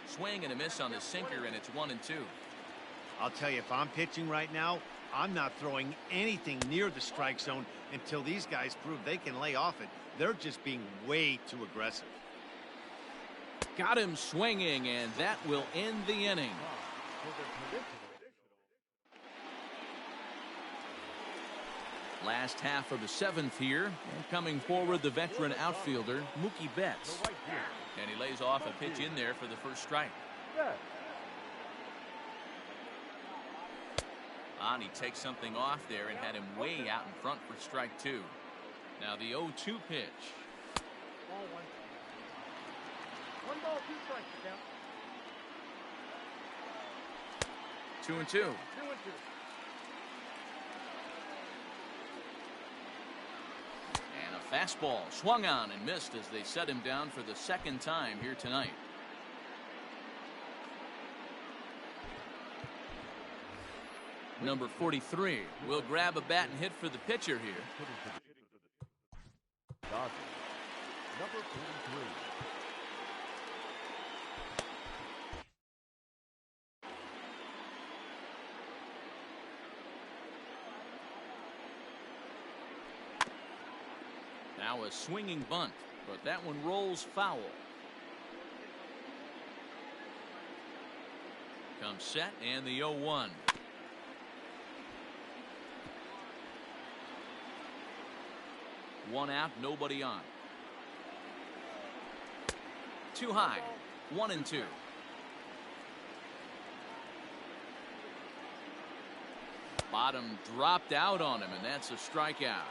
Swing and a miss on the sinker, and it's 1-2. I'll tell you, if I'm pitching right now, I'm not throwing anything near the strike zone until these guys prove they can lay off it. They're just being way too aggressive. Got him swinging, and that will end the inning. Last half of the 7th here, and coming forward, the veteran outfielder, Mookie Betts. And he lays off a pitch in there for the first strike. On, he takes something off there and had him way out in front for strike 2. Now the 0-2 pitch. 1 ball, 2 strikes, count. 2-2. 2-2. And a fastball swung on and missed as they set him down for the second time here tonight. Number 43 will grab a bat and hit for the pitcher here. Dodgers. Number 43. Now a swinging bunt, but that one rolls foul. Comes set and the 0-1. One out, nobody on. Too high. 1-2. Bottom dropped out on him, and that's a strikeout.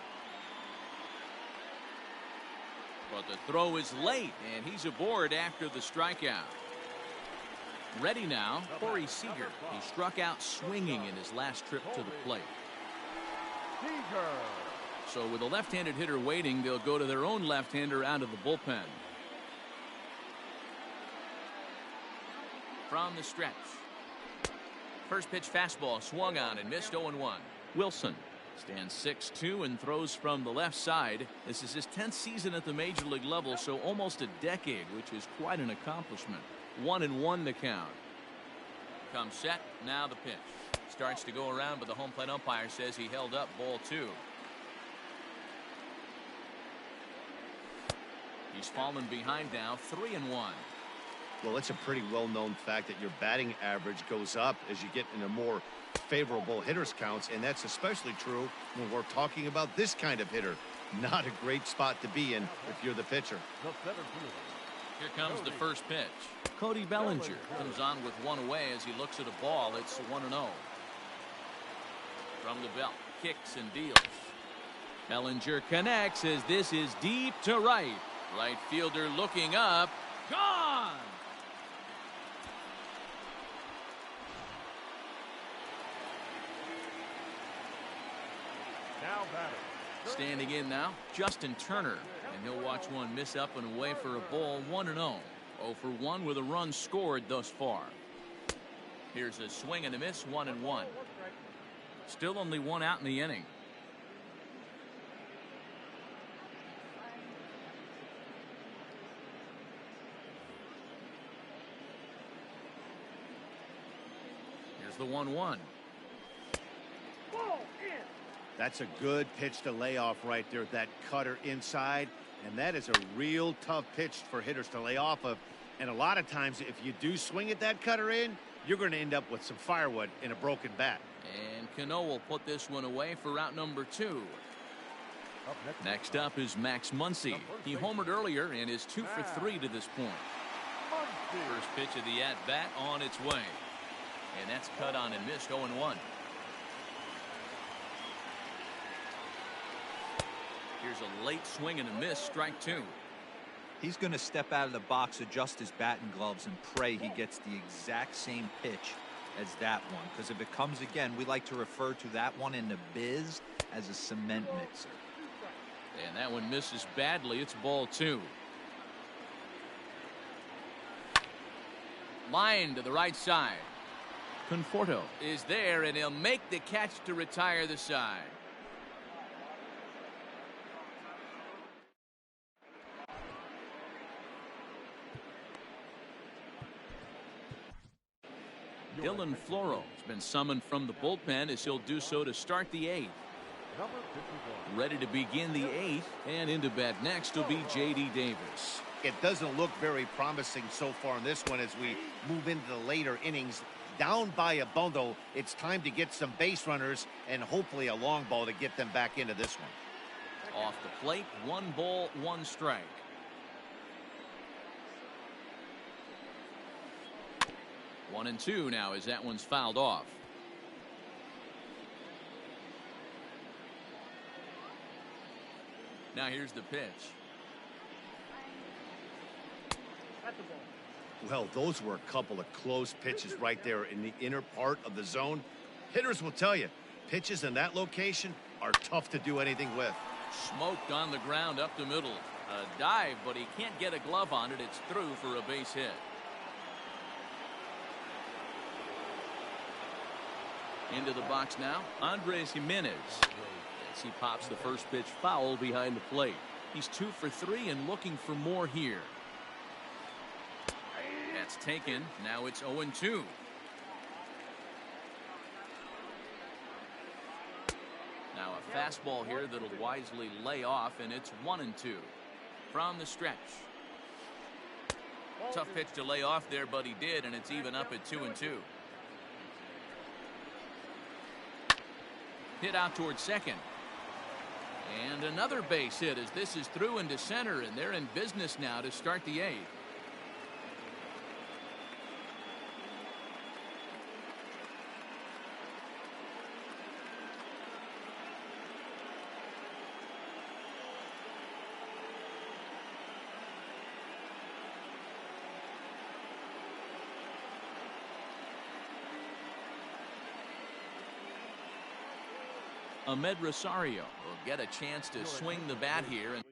But the throw is late, and he's aboard after the strikeout. Ready now, Corey Seager. He struck out swinging in his last trip to the plate. Seager. So with a left-handed hitter waiting, they'll go to their own left-hander out of the bullpen. From the stretch. First pitch fastball swung on and missed. 0-1. Wilson stands 6'2" and throws from the left side. This is his 10th season at the major league level, so almost a decade, which is quite an accomplishment. 1-1 the count. Comes set. Now the pitch. Starts to go around, but the home plate umpire says he held up. Ball 2. He's fallen behind now. 3-1. Well, it's a pretty well-known fact that your batting average goes up as you get into more favorable hitters counts, and that's especially true when we're talking about this kind of hitter. Not a great spot to be in if you're the pitcher. The center fielder. Here comes the first pitch. Cody Bellinger comes on with one away as he looks at a ball. It's 1-0. From the belt, kicks and deals. Bellinger connects as this is deep to right. Right fielder looking up. Gone! Now batting. Standing in now, Justin Turner. And he'll watch one miss up and away for a ball. 1-0. 0 for 1 with a run scored thus far. Here's a swing and a miss. 1-1. Still only one out in the inning. Here's the 1-1. That's a good pitch to lay off right there. That cutter inside, and that is a real tough pitch for hitters to lay off of. And a lot of times, if you do swing at that cutter in, you're going to end up with some firewood in a broken bat. And Cano will put this one away for out number 2. Next up is Max Muncy. He homered earlier and is 2 for 3 to this point. First pitch of the at-bat on its way. And that's cut on and missed 0-1. Here's a late swing and a miss, strike 2. He's going to step out of the box, adjust his batting gloves, and pray he gets the exact same pitch as that one. Because if it comes again, we like to refer to that one in the biz as a cement mixer. And that one misses badly. It's ball 2. Line to the right side. Conforto is there, and he'll make the catch to retire the side. Dylan Floro has been summoned from the bullpen as he'll do so to start the 8th. Ready to begin the 8th, and into bat next will be J.D. Davis. It doesn't look very promising so far in this one as we move into the later innings. Down by a bundle, it's time to get some base runners and hopefully a long ball to get them back into this one. Off the plate, 1 ball, 1 strike. One and 2 now as that one's fouled off. Now here's the pitch. Well, those were a couple of close pitches right there in the inner part of the zone. Hitters will tell you, pitches in that location are tough to do anything with. Smoked on the ground up the middle. A dive, but he can't get a glove on it. It's through for a base hit. Into the box now, Andres Jimenez. As he pops the first pitch foul behind the plate. He's 2 for 3 and looking for more here. That's taken. Now it's 0-2. Now a fastball here that'll wisely lay off, and it's 1-2 from the stretch. Tough pitch to lay off there, but he did, and it's even up at 2-2. Hit out towards second. And another base hit as this is through into center, and they're in business now to start the 8th. Ahmed Rosario will get a chance to swing the bat here. And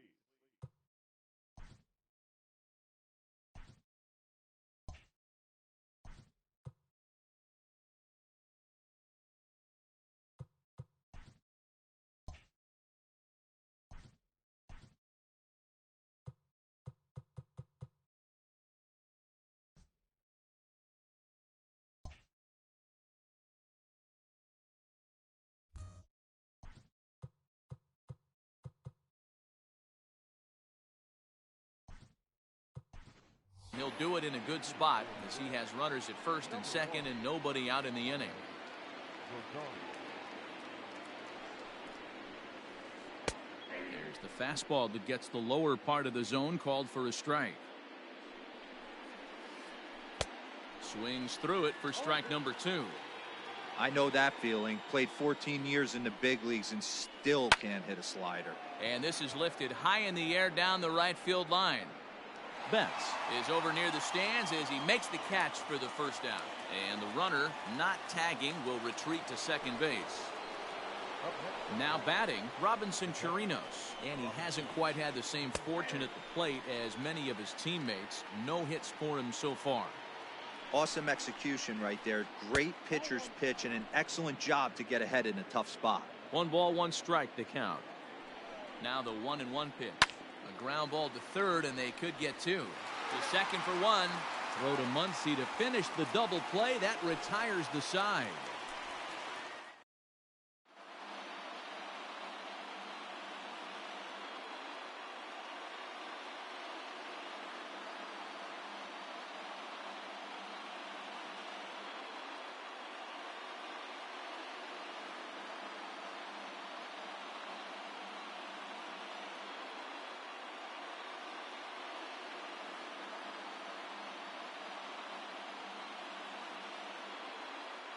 he'll do it in a good spot as he has runners at first and second and nobody out in the inning. There's the fastball that gets the lower part of the zone, called for a strike. Swings through it for strike number 2. I know that feeling. Played 14 years in the big leagues and still can't hit a slider. And this is lifted high in the air down the right field line. Betts is over near the stands as he makes the catch for the first out. And the runner, not tagging, will retreat to second base. Now batting, Robinson Chirinos. And he hasn't quite had the same fortune at the plate as many of his teammates. No hits for him so far. Awesome execution right there. Great pitcher's pitch and an excellent job to get ahead in a tough spot. 1 ball, 1 strike, the count. Now the 1-1 pitch. A ground ball to third, and they could get 2. To second for 1. Throw to Muncy to finish the double play. That retires the side.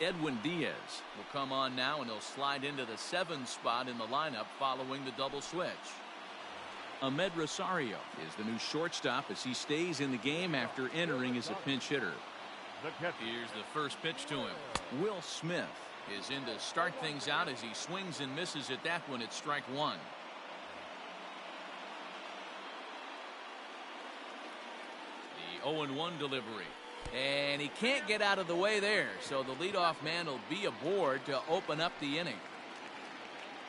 Edwin Diaz will come on now, and he'll slide into the 7 spot in the lineup following the double switch. Ahmed Rosario is the new shortstop as he stays in the game after entering as a pinch hitter. Here's the first pitch to him. Will Smith is in to start things out as he swings and misses at that one at strike 1. The 0-1 delivery. And he can't get out of the way there, so the leadoff man will be aboard to open up the inning.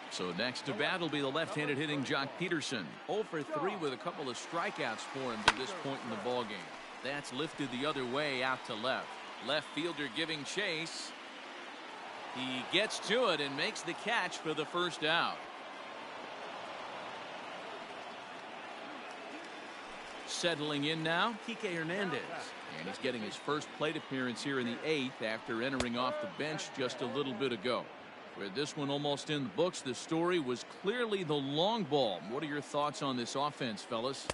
So next to bat will be the left-handed hitting Jock Peterson. 0 for 3 with a couple of strikeouts for him to this point in the ballgame. That's lifted the other way out to left. Left fielder giving chase. He gets to it and makes the catch for the first out. Settling in now, Kike Hernandez. And he's getting his first plate appearance here in the 8th after entering off the bench just a little bit ago. With this one almost in the books, the story was clearly the long ball. What are your thoughts on this offense, fellas?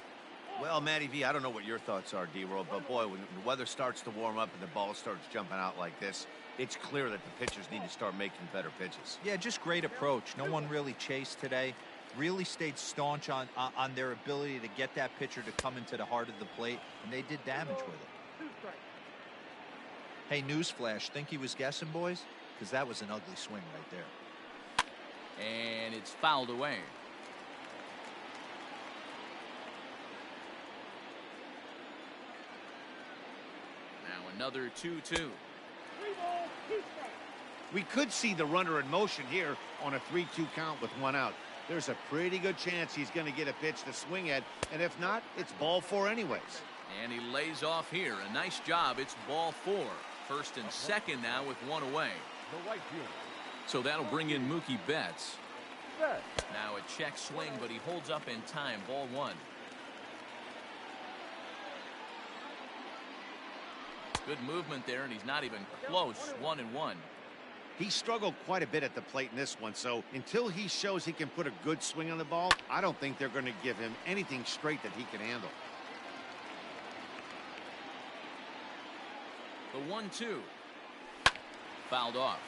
Well, Matty V, I don't know what your thoughts are, D-Roll, but boy, when the weather starts to warm up and the ball starts jumping out like this, it's clear that the pitchers need to start making better pitches. Yeah, just great approach. No one really chased today. Really stayed staunch on their ability to get that pitcher to come into the heart of the plate, and they did damage with it. Hey, newsflash, think he was guessing, boys? Because that was an ugly swing right there. And it's fouled away. Now another 2-2. We could see the runner in motion here on a 3-2 count with 1 out. There's a pretty good chance he's going to get a pitch to swing at, and if not, it's ball 4 anyways. And he lays off here. A nice job. It's ball 4. First and second now with 1 away. So that'll bring in Mookie Betts. Now a check swing, but he holds up in time. Ball 1. Good movement there, and he's not even close. 1-1. He struggled quite a bit at the plate in this one, so until he shows he can put a good swing on the ball, I don't think they're going to give him anything straight that he can handle. The 1-2. Fouled off.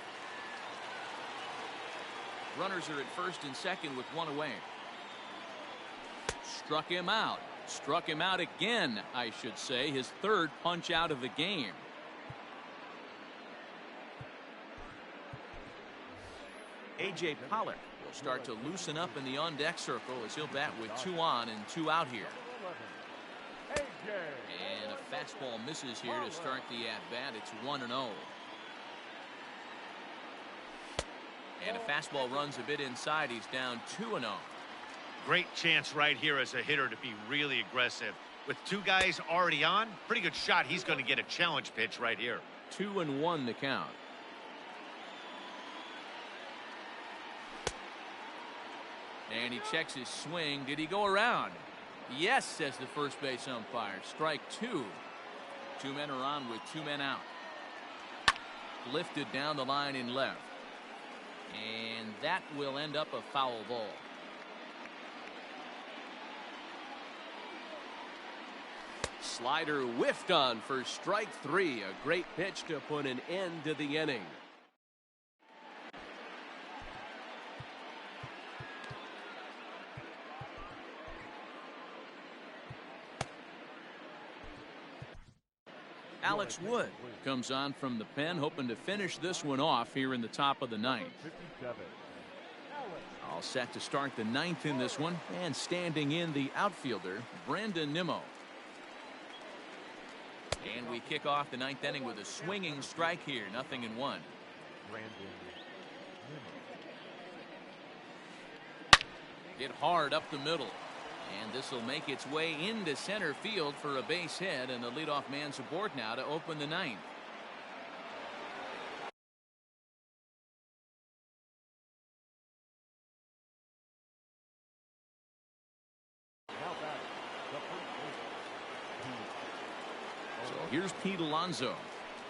Runners are at first and second with 1 away. Struck him out. Struck him out again, I should say. His 3rd punch out of the game. A.J. Pollock will start to loosen up in the on-deck circle as he'll bat with 2 on and 2 out here. And a fastball misses here to start the at-bat. It's 1-0. And a fastball runs a bit inside. He's down 2-0. Great chance right here as a hitter to be really aggressive. With 2 guys already on, pretty good shot. He's going to get a challenge pitch right here. 2-1 the count. And he checks his swing. Did he go around? Yes, says the first base umpire. Strike 2. 2 men are on with 2 men out. Lifted down the line in left. And that will end up a foul ball. Slider whiffed on for strike 3. A great pitch to put an end to the inning. Alex Wood comes on from the pen, hoping to finish this one off here in the top of the 9th. All set to start the 9th in this one, and standing in the outfielder, Brandon Nimmo. And we kick off the 9th inning with a swinging strike here, 0-1. Hit hard up the middle. And this will make its way into center field for a base hit, and the leadoff man's aboard now to open the 9th. So here's Pete Alonso.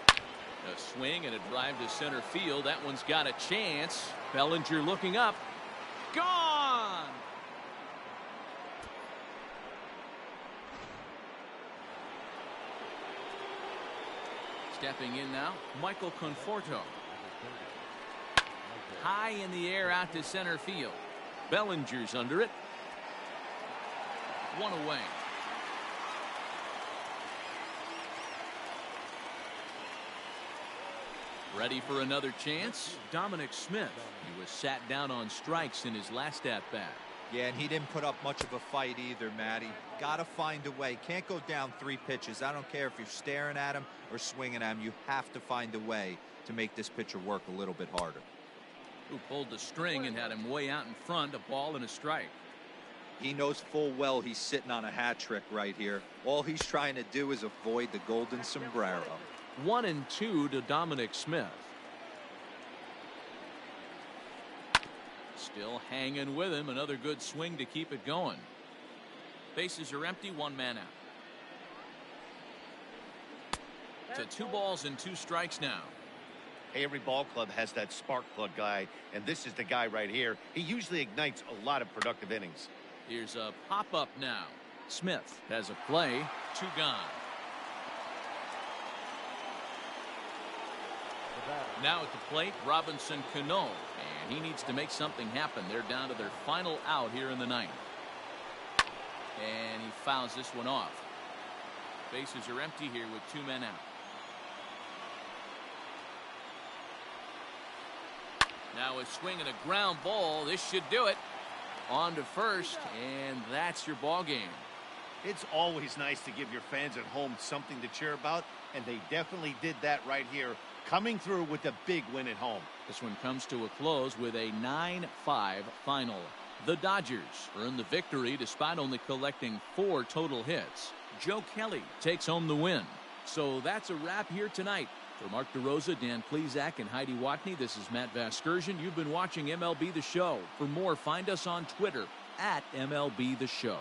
A swing and a drive to center field. That one's got a chance. Bellinger looking up. Gone! Stepping in now, Michael Conforto. high in the air out to center field. Bellinger's under it. One away. Ready for another chance? Dominic Smith. He was sat down on strikes in his last at-bat. Yeah, and he didn't put up much of a fight either, Matty. Got to find a way. Can't go down 3 pitches. I don't care if you're staring at him or swinging at him. You have to find a way to make this pitcher work a little bit harder. Who pulled the string and had him way out in front, a ball and a strike. He knows full well he's sitting on a hat trick right here. All he's trying to do is avoid the golden sombrero. 1-2 to Dominic Smith. Still hanging with him. Another good swing to keep it going. Bases are empty. 1 man out. To 2 balls and 2 strikes now. Hey, every ball club has that spark plug guy, and this is the guy right here. He usually ignites a lot of productive innings. Here's a pop-up now. Smith has a play. 2 gone. Now at the plate, Robinson Cano, and he needs to make something happen. They're down to their final out here in the 9th. And he fouls this one off. Bases are empty here with 2 men out. Now a swing and a ground ball. This should do it. On to first, and that's your ball game. It's always nice to give your fans at home something to cheer about, and they definitely did that right here, coming through with a big win at home. This one comes to a close with a 9-5 final. The Dodgers earn the victory despite only collecting 4 total hits. Joe Kelly takes home the win. So that's a wrap here tonight. For Mark DeRosa, Dan Plesac, and Heidi Watney, this is Matt Vasgersian. You've been watching MLB The Show. For more, find us on Twitter @MLB The Show.